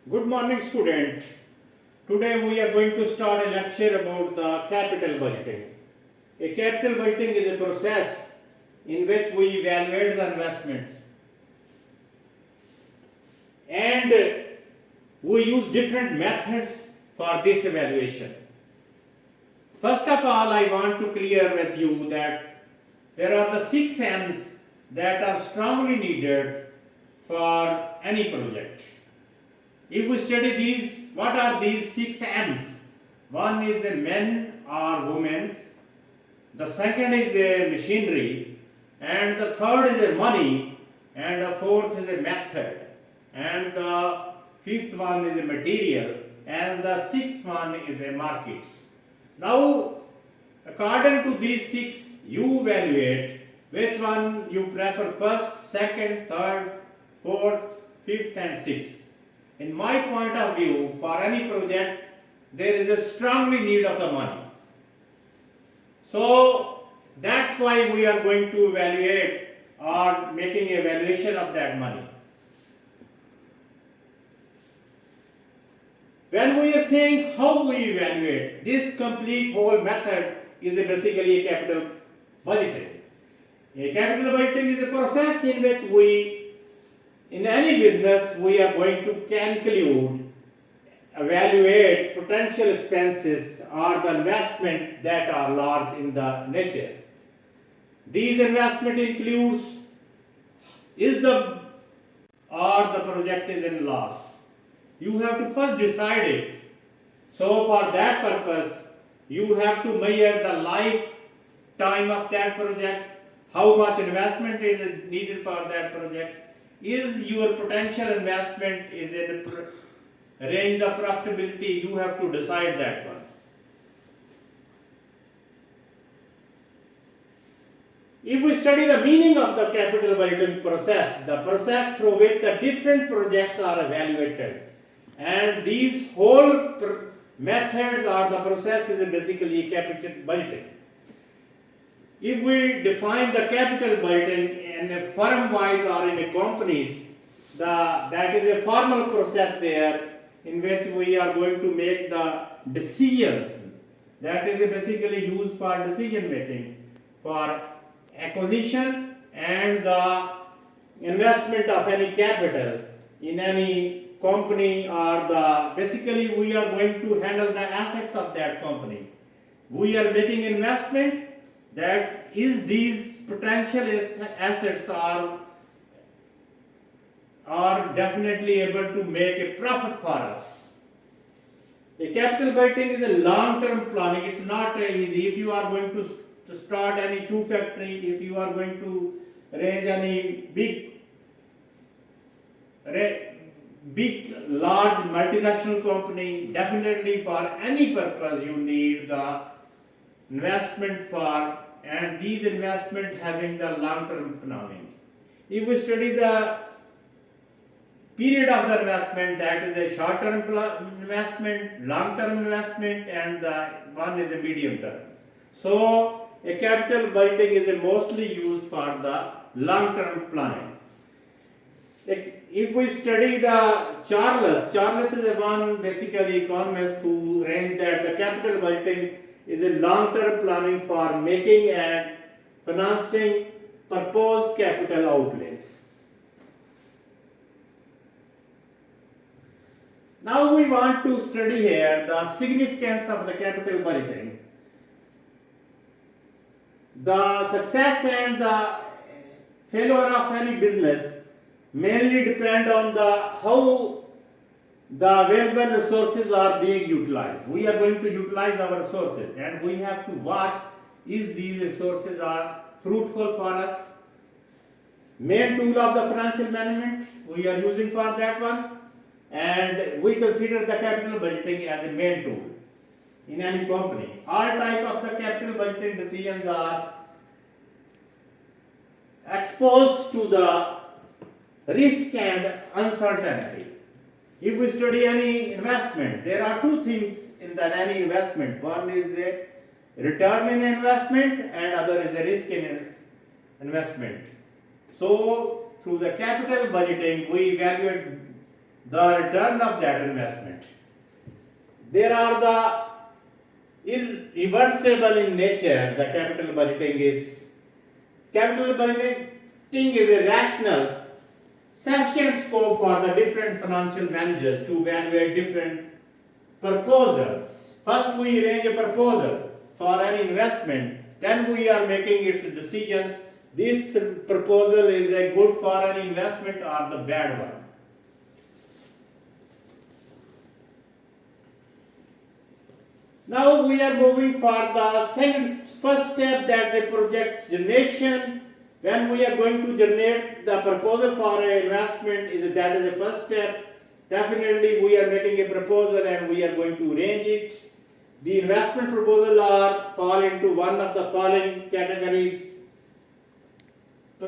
Good morning, student. Today we are going to start a lecture about the capital budgeting. A capital budgeting is a process in which we evaluate the investments and we use different methods for this evaluation. First of all, I want to clear with you that there are the 6 M's that are strongly needed for any project. If we study these, what are these 6 M's? One is a men or women's, the second is a machinery, and the third is a money, and the fourth is a method, and the fifth one is a material, and the sixth one is a markets. Now, according to these 6, you evaluate which one you prefer first, second, third, fourth, fifth, and sixth. In my point of view, for any project, there is a strongly need of the money. So, that's why we are going to evaluate or making evaluation of that money. When we are saying how we evaluate, this complete whole method is basically a capital budgeting. A capital budgeting is a process in which in any business, we are going to conclude, evaluate potential expenses or the investment that are large in the nature. These investment includes the project is in loss. You have to first decide it. So for that purpose, you have to measure the lifetime of that project, how much investment is needed for that project. Is your potential investment is in a range of profitability? You have to decide that one. If we study the meaning of the capital budgeting process, the process through which the different projects are evaluated, and these whole methods or the process is basically capital budgeting. If we define the capital budgeting in a firm-wise or in a companies, that is a formal process there in which we are going to make the decisions. That is basically used for decision making, for acquisition and the investment of any capital in any company, or basically we are going to handle the assets of that company. We are making investment. That is, these potential assets are definitely able to make a profit for us. A capital budgeting is a long-term planning. It's not easy. If you are going to start any shoe factory, if you are going to arrange any big, large multinational company, definitely for any purpose you need the investment for, and these investment having the long-term planning. If we study the period of the investment, that is a short-term investment, long-term investment, and the one is a medium term. So, a capital budgeting is mostly used for the long-term planning. If we study the Charles is a one basically economist who arranged that the capital budgeting is a long-term planning for making and financing proposed capital outlays. Now we want to study here the significance of the capital budgeting. The success and the failure of any business mainly depend on how the available resources are being utilized. We are going to utilize our resources, and we have to watch if these resources are fruitful for us. Main tool of the financial management we are using for that one, and we consider the capital budgeting as a main tool in any company. All type of the capital budgeting decisions are exposed to the risk and uncertainty. If we study any investment, there are two things in any investment. One is a return in investment and other is a risk in investment. So, through the capital budgeting, we evaluate the return of that investment. There are the irreversible in nature. The capital budgeting is a rational, sufficient scope for the different financial managers to evaluate different proposals. First, we arrange a proposal for an investment, then we are making its decision. This proposal is a good for an investment or the bad one. Now we are moving for the first step, that the project generation. When we are going to generate the proposal for an investment, that is the first step. Definitely we are making a proposal and we are going to arrange it. The investment proposal fall into one of the following categories.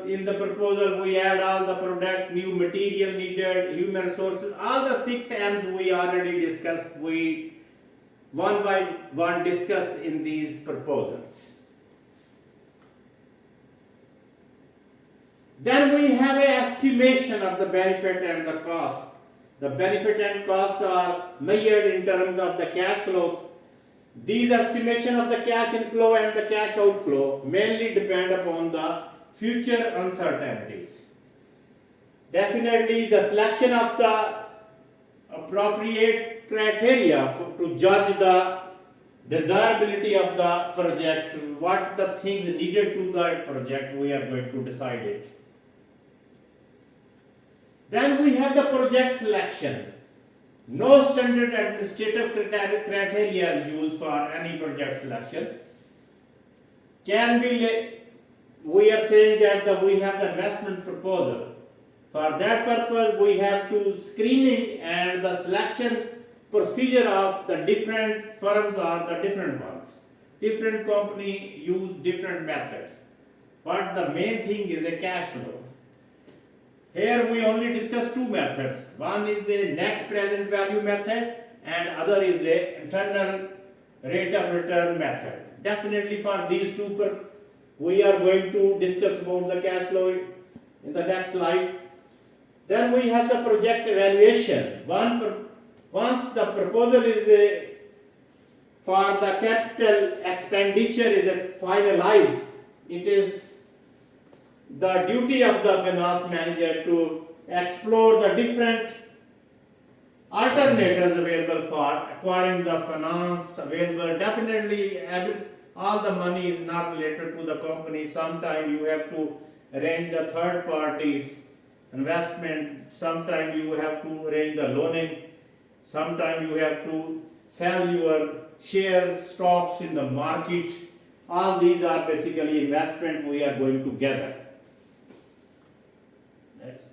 In the proposal we add all the product, new material needed, human resources, all the 6 M's we already discussed. We one by one discuss in these proposals. Then we have an estimation of the benefit and the cost. The benefit and cost are measured in terms of the cash flows. These estimation of the cash inflow and the cash outflow mainly depend upon the future uncertainties. Definitely the selection of the appropriate criteria to judge the desirability of the project, what the things needed to the project, we are going to decide it. Then we have the project selection. No standard administrative criteria is used for any project selection. We are saying that we have the investment proposal. For that purpose, we have to screening and the selection procedure of the different firms or the different ones. Different company use different methods, but the main thing is a cash flow. Here we only discuss 2 methods. One is a net present value method and other is a internal rate of return method. Definitely for these 2 we are going to discuss about the cash flow in the next slide. Then we have the project evaluation. Once the proposal is for the capital expenditure is finalized, it is the duty of the finance manager to explore the different alternatives available for acquiring the finance available. Definitely all the money is not related to the company. Sometimes you have to arrange the third parties investment, sometimes you have to arrange the loaning, sometimes you have to sell your shares, stocks in the market. All these are basically investment we are going to gather. Next.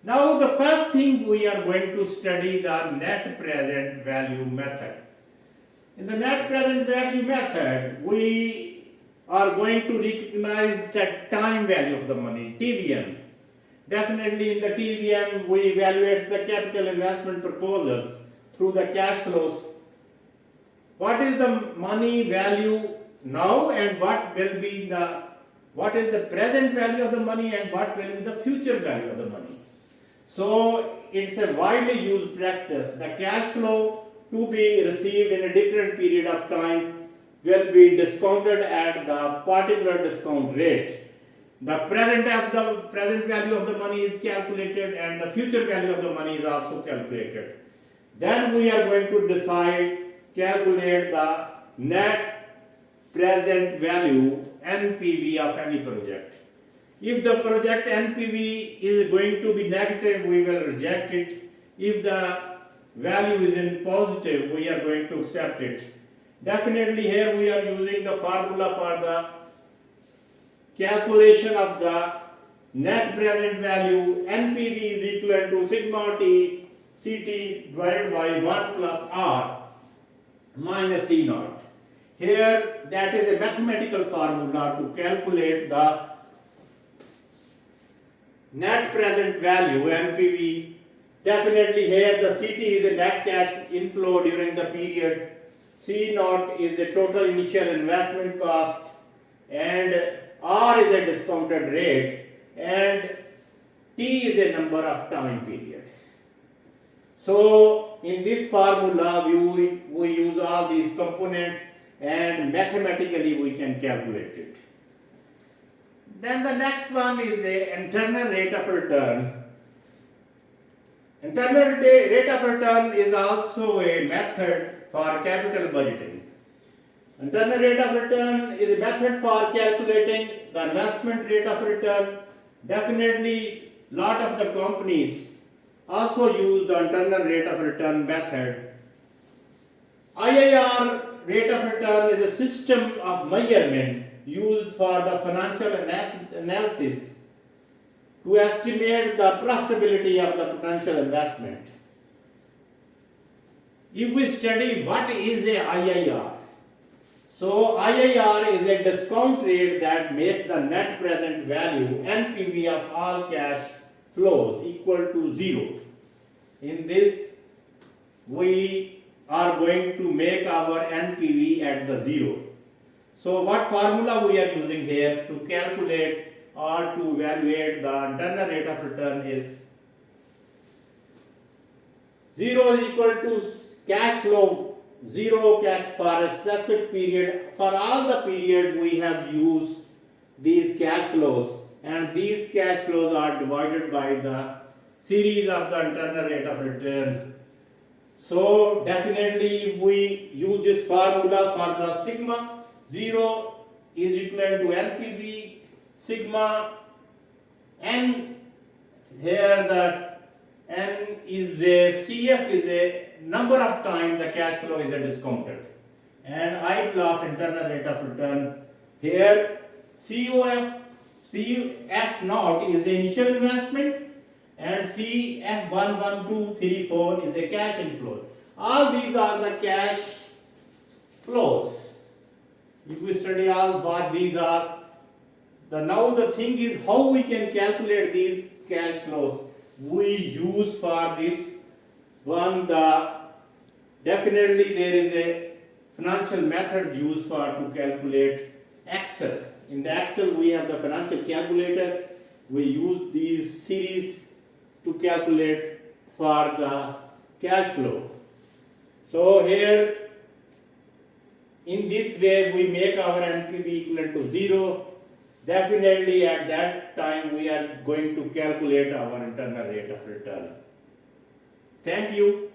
Now the first thing we are going to study the net present value method. In the net present value method, we are going to recognize the time value of the money, TVM. Definitely in the TVM, we evaluate the capital investment proposals through the cash flows. What is the money value now and what is the present value of the money and what will be the future value of the money. So it's a widely used practice. The cash flow to be received in a different period of time will be discounted at the particular discount rate. The present value of the money is calculated and the future value of the money is also calculated. Then we are going to calculate the net present value NPV of any project. If the project NPV is going to be negative, we will reject it. If the value is in positive, we are going to accept it. Definitely here we are using the formula for the calculation of the net present value. NPV is equal to sigma t Ct divided by 1 plus R minus C naught. Here that is a mathematical formula to calculate the net present value NPV. Definitely here the Ct is a net cash inflow during the period. C naught is the total initial investment cost and R is a discounted rate and T is a number of time period. So in this formula we use all these components and mathematically we can calculate it. Then the next one is the internal rate of return. Internal rate of return is also a method for capital budgeting. Internal rate of return is a method for calculating the investment rate of return. Definitely, lot of the companies also use the internal rate of return method. IIR rate of return is a system of measurement used for the financial analysis to estimate the profitability of the potential investment. If we study what is a IIR, so IIR is a discount rate that makes the net present value NPV of all cash flows equal to 0. In this, we are going to make our NPV at the 0. So what formula we are using here to calculate or to evaluate the internal rate of return is 0 is equal to cash flow, 0 cash for a specific period. For all the period we have used these cash flows, and these cash flows are divided by the series of the internal rate of return. So definitely we use this formula for the sigma. 0 is equivalent to NPV sigma n. Here the n is a CF is a number of times the cash flow is a discounted, and I plus internal rate of return. Here CF naught is the initial investment and CF 1, 1, 2, 3, 4 is the cash inflow. All these are the cash flows. If we study all what these are, now the thing is how we can calculate these cash flows. We use for this one definitely there is a financial methods used for to calculate Excel. In the Excel we have the financial calculator. We use these series to calculate for the cash flow. So here in this way we make our NPV equivalent to 0. Definitely at that time we are going to calculate our internal rate of return. Thank you.